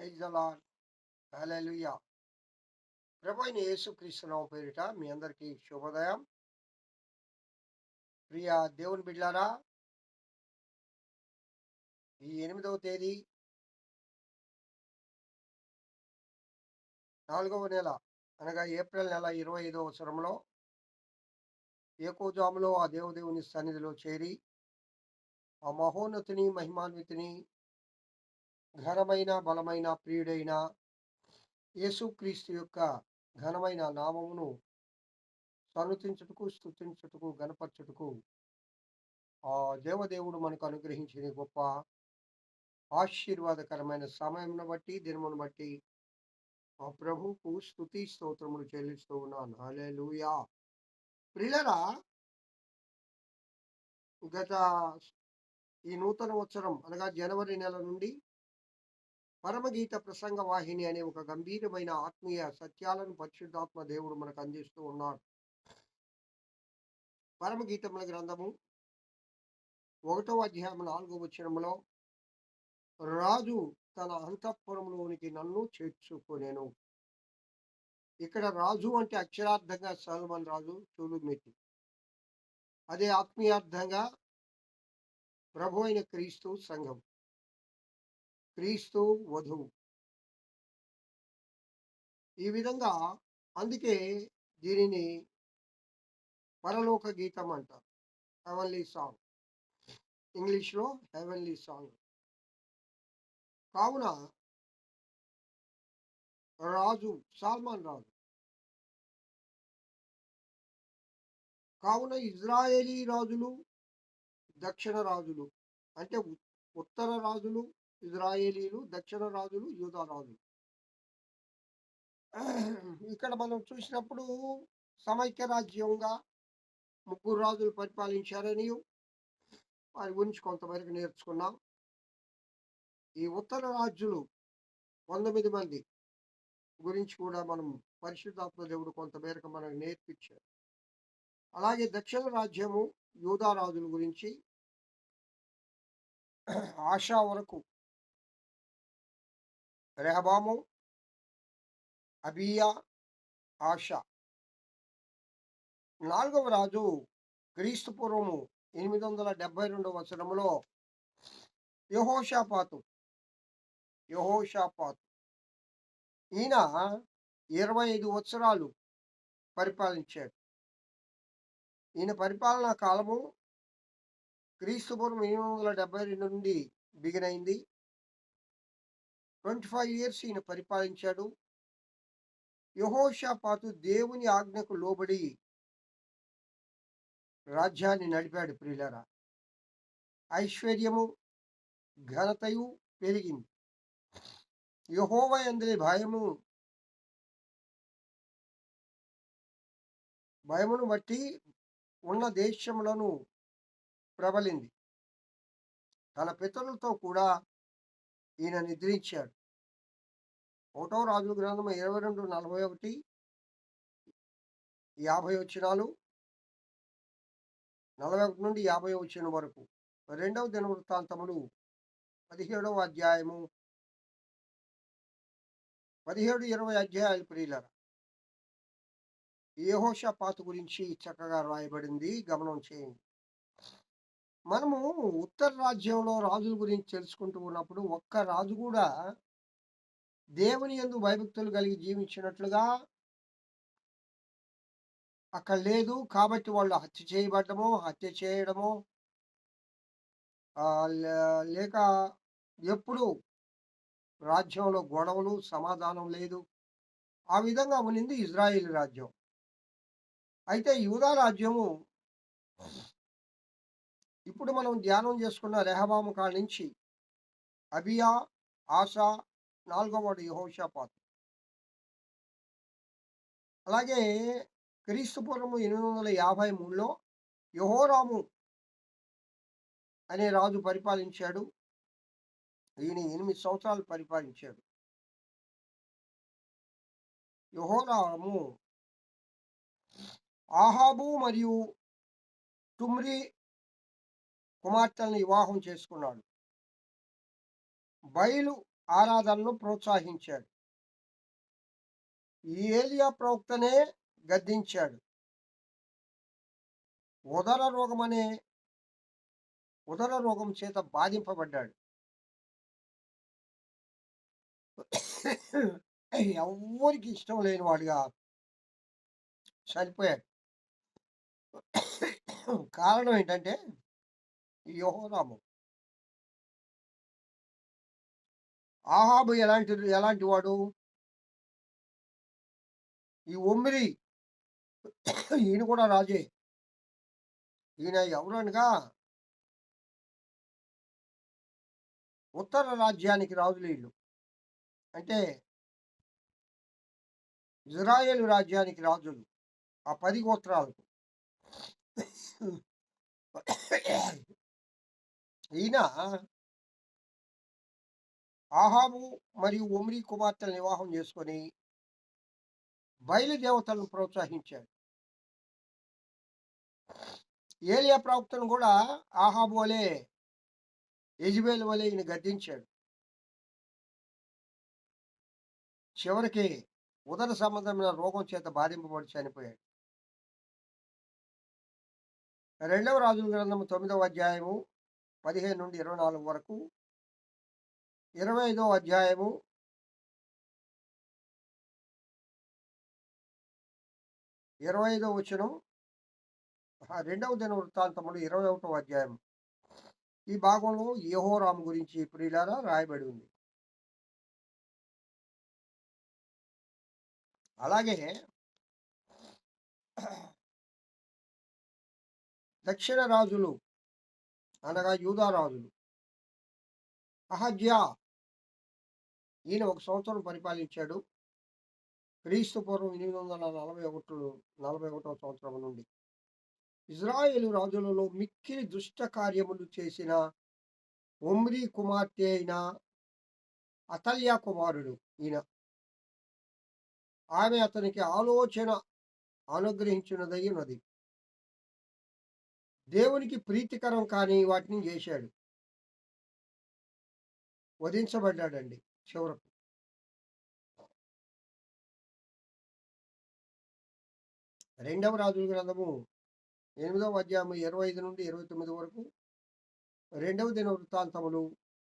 Praise the Lord. Hallelujah. ప్రభు అయిన యేసుక్రీస్తు నామం పేరిట మీ అందరికీ శుభోదయం. ప్రియ దేవుని బిడ్డలారా, ఈ 8వ తేదీ 4వ నెల అనగా ఏప్రిల్ నెల 25వ సంవత్సరంలో ఏకోజాములో ఆ దేవుని సన్నిధిలో చేరి ఆ మహోన్నతుని మహిమాన్వితుని ఘనమైన బలమైన ప్రియుడైన యేసుక్రీస్తు యొక్క ఘనమైన నామమును సన్నుతించుటకు, స్తుతించుటకు, గణపరచుటకు ఆ దేవదేవుడు మనకు అనుగ్రహించిన గొప్ప ఆశీర్వాదకరమైన సమయంను బట్టి, దినమును బట్టి ఆ ప్రభువుకు స్తుతి స్తోత్రములు చెల్లిస్తూ ఉన్నాను. హల్లెలూయా. ప్రియులారా, గత ఈ నూతన సంవత్సరం అనగా జనవరి నెల నుండి పరమగీత ప్రసంగ వాహిని అనే ఒక గంభీరమైన ఆత్మీయ సత్యాలను పరిశుద్ధాత్మ దేవుడు మనకు అందిస్తూ ఉన్నాడు. పరమగీతముల గ్రంథము 1వ అధ్యాయం 4వ వచనములో, రాజు తన అంతఃపురంలోనికి నన్ను చేర్చుకొనెను. ఇక్కడ రాజు అంటే అక్షరార్థంగా సల్మాన్ రాజు చూలుమెట్టి, అదే ఆత్మీయార్థంగా ప్రభు అయిన క్రీస్తు సంఘం, క్రీస్తు వధువు. ఈ విధంగా అందుకే దీనిని పరలోక గీతం అంటారు. హెవెన్లీ సాంగ్, ఇంగ్లీష్లో హెవెన్లీ సాంగ్. కావున రాజు సల్మాన్ రాజు, కావున ఇజ్రాయేలీ రాజులు, దక్షిణ రాజులు అంటే ఉత్తర రాజులు ఇజ్రాయేలీలు, దక్షిణ రాజులు యూదా రాజులు. ఇక్కడ మనం చూసినప్పుడు సమైక్య రాజ్యంగా ముగ్గురు రాజులు పరిపాలించారని వారి గురించి కొంతవరకు నేర్చుకున్నాం. ఈ ఉత్తర రాజులు 19 మంది గురించి కూడా మనం పరిశుద్ధాత్మ దేవుడు కొంతమేరకు మనకు నేర్పించారు. అలాగే దక్షిణ రాజ్యము యూదా రాజుల గురించి ఆశా వరకు రెహబాము, అబియా, ఆశా. 4వ రాజు క్రీస్తు పూర్వము 872వ సంవత్సరంలో యెహోషాపాతు. ఈయన 25 సంవత్సరాలు పరిపాలించాడు. ఈయన పరిపాలనా కాలము క్రీస్తు పూర్వం 872 నుండి బిగిన్ అయింది. 25 ఇయర్స్ ఈయన పరిపాలించాడు. యెహోషాపాతు దేవుని ఆజ్ఞకు లోబడి రాజ్యాన్ని నడిపాడు. ప్రియులారా, ఐశ్వర్యము, ఘనతయు పెరిగింది. యెహోవా యందు భయమును బట్టి ఉన్న దేశములను ప్రబలింది. తన పితరులతో కూడా ఈయన నిద్రించాడు. 1వ రాజుల గ్రంథం 22:41, 50 వచనాలు, 41 నుండి 50 వచనం వరకు. 2వ దినవృత్తాంతములు 17వ అధ్యాయము, 17-20 అధ్యాయాలు. ప్రియులారా, యెహోషాపాతు గురించి చక్కగా రాయబడింది, గమనం చేయండి. మనము ఉత్తర రాజ్యంలో రాజుల గురించి తెలుసుకుంటూ ఉన్నప్పుడు ఒక్క రాజు కూడా దేవుని యందు భయభక్తులు కలిగి జీవించినట్లుగా అక్కడ లేదు. కాబట్టి వాళ్ళు హత్య చేయడమో లేక ఎప్పుడు రాజ్యంలో గొడవలు, సమాధానం లేదు. ఆ విధంగా ఉన్నింది ఇజ్రాయేల్ రాజ్యం. అయితే యూదా రాజ్యము ఇప్పుడు మనం ధ్యానం చేసుకున్న రెహబాము కాడ నుంచి అబియా, ఆసా, 4వ వాడు యెహోషాపాతు. అలాగే క్రీస్తు పూర్వము 853లో యెహోరాము అనే రాజు పరిపాలించాడు. ఈయన 8 సంవత్సరాలు పరిపాలించాడు. యెహోరాము ఆహాబు మరియు తుమ్రి కుమార్తెలను వివాహం చేసుకున్నాడు. బయలు ఆరాధనను ప్రోత్సహించాడు. ఈ ఏలియా ప్రవక్తనే గద్దించాడు. ఉదర రోగమనే ఉదర రోగం చేత బాధింపబడ్డాడు. ఎవ్వరికి ఇష్టం లేని వాడిగా చనిపోయాడు. కారణం ఏంటంటే యెహోరాము. ఆహాబు ఎలాంటి వాడు? ఈ ఒమ్రి ఈయన కూడా రాజే. ఈయన ఎవరనగా ఉత్తర రాజ్యానికి రాజులు వీళ్ళు. అంటే ఇజ్రాయేలు రాజ్యానికి రాజులు. ఆ 10 గోత్రాలకు. ఈయన ఆహాబు మరియు ఒమ్రీ కుమార్తెలను వివాహం చేసుకొని బయలుదేవతలను ప్రోత్సహించాడు. ఏలియా ప్రవక్తను కూడా ఆహాబు వలె, యెజెబెలు వలె ఈయన గద్దించాడు. చివరికి ఉదర సంబంధమైన రోగం చేత బాధింపబడి చనిపోయాడు. 2వ రాజుల గ్రంథము 9వ అధ్యాయము 15 నుండి 24 వరకు, 25వ అధ్యాయము 25వ వచనం, 2వ దినవృత్తాంతములు 21వ అధ్యాయం. ఈ భాగంలో యెహోరాము గురించి ప్రియులారా రాయబడి ఉంది. అలాగే దక్షిణ రాజులు అనగా యూదా రాజులు. అహజ్యా ఈయన 1 సంవత్సరం పరిపాలించాడు. క్రీస్తు పూర్వం 841వ సంవత్సరం నుండి. ఇజ్రాయేలు రాజులలో మిక్కిలి దుష్ట కార్యములు చేసిన ఒమ్రీ కుమార్తె అయిన అతల్యా కుమారుడు ఈయన. ఆమె అతనికి ఆలోచన అనుగ్రహించినదై ఉన్నది. దేవునికి ప్రీతికరం కాని వాటిని చేశాడు. వధించబడ్డాడండి చివరకు. రెండవ రాజుల గ్రంథము 8వ అధ్యాయము 25 నుండి 29 వరకు, 2వ దినవృత్తాంతములు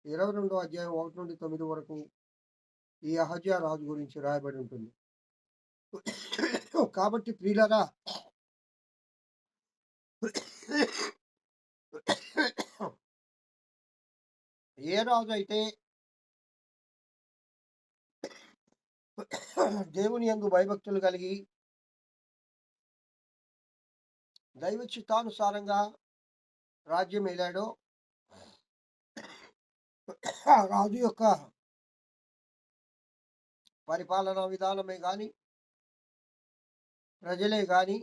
22వ అధ్యాయం 1 నుండి 9 వరకు ఈ అహజ్యా రాజు గురించి రాయబడి ఉంటుంది. కాబట్టి ప్రియులారా, ఏ రాజు అయితే దేవుని యందు భయభక్తులు కలిగి దైవ చిత్తానుసారంగా రాజ్యం ఏలాడో, ఆ రాజు యొక్క పరిపాలనా విధానమే కానీ, ప్రజలే కానీ,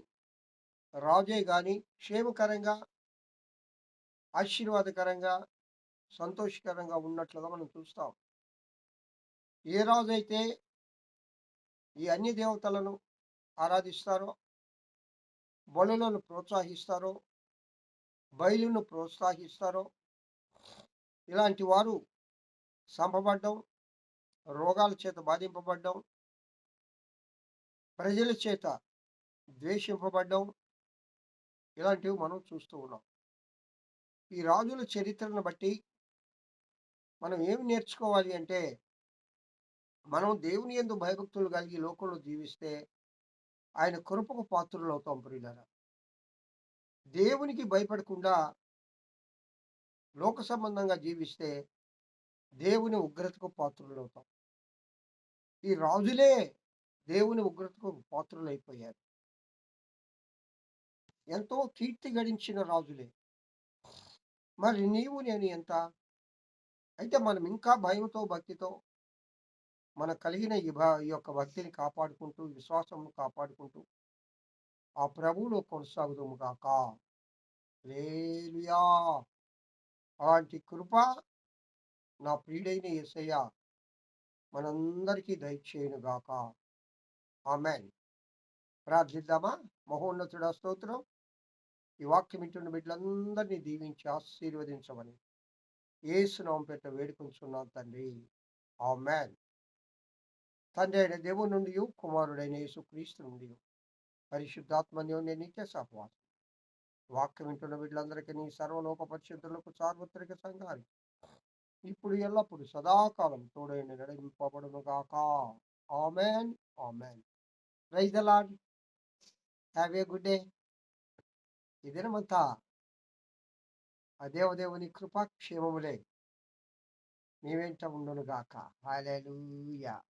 రాజే కానీ క్షేమకరంగా, ఆశీర్వాదకరంగా, సంతోషకరంగా ఉన్నట్లుగా మనం చూస్తాం. ఏ రాజు అయితే ఈ అన్య దేవతలను ఆరాధిస్తారో, బలులను ప్రోత్సహిస్తారో, బయలును ప్రోత్సహిస్తారో, ఇలాంటి వారు చంపబడ్డం, రోగాల చేత బాధింపబడ్డం, ప్రజల చేత ద్వేషింపబడ్డం, ఇలాంటివి మనం చూస్తూ ఉన్నాం. ఈ రాజుల చరిత్రను బట్టి మనం ఏమి నేర్చుకోవాలి అంటే, మనం దేవుని యందు భయభక్తులు కలిగి లోకంలో జీవిస్తే ఆయన కృపకు పాత్రులు అవుతాం. ప్రియులారా, దేవునికి భయపడకుండా లోక సంబంధంగా జీవిస్తే దేవుని ఉగ్రతకు పాత్రులు అవుతాం. ఈ రాజులే దేవుని ఉగ్రతకు పాత్రులైపోయారు. ఎంతో కీర్తి గడించిన రాజులే. మరి నీవు నేను ఎంత? అయితే మనం ఇంకా భయంతో, భక్తితో మనకు కలిగిన ఈ యొక్క భక్తిని కాపాడుకుంటూ, విశ్వాసం కాపాడుకుంటూ ఆ ప్రభువులో కొనసాగుదుము గాక. హల్లెలూయా. అలాంటి కృప నా ప్రియుడైన యేసయ్య మనందరికీ దయచేయును గాక. ఆమేన్. ప్రార్థిద్దామా? మహోన్నతుడా స్తోత్రం. ఈ వాక్యం వింటున్న బిడ్డలందరినీ దీవించి ఆశీర్వదించమని యేసు నామమున వేడుకొంచున్నాను తండ్రి. ఆమేన్. తండ్రి అయిన దేవుని నుండియు, కుమారుడైన యేసుక్రీస్తు నుండియు, పరిశుద్ధాత్మ అన్యోన్య నిత్య సహవాసం వాక్యం వింటున్న వీళ్ళందరికీ నీ సర్వలోక పరిశుద్ధులకు సార్వత్రిక సంఘానికి ఇప్పుడు ఎల్లప్పుడు సదాకాలం తోడైన నడిపింపబడును గాక. Amen. Amen. Praise the Lord. Have a good day. ఈ దినమంతా ఆ దేవదేవుని కృపాక్షేమములే మీ వెంట ఉండును గాక. హల్లెలూయా.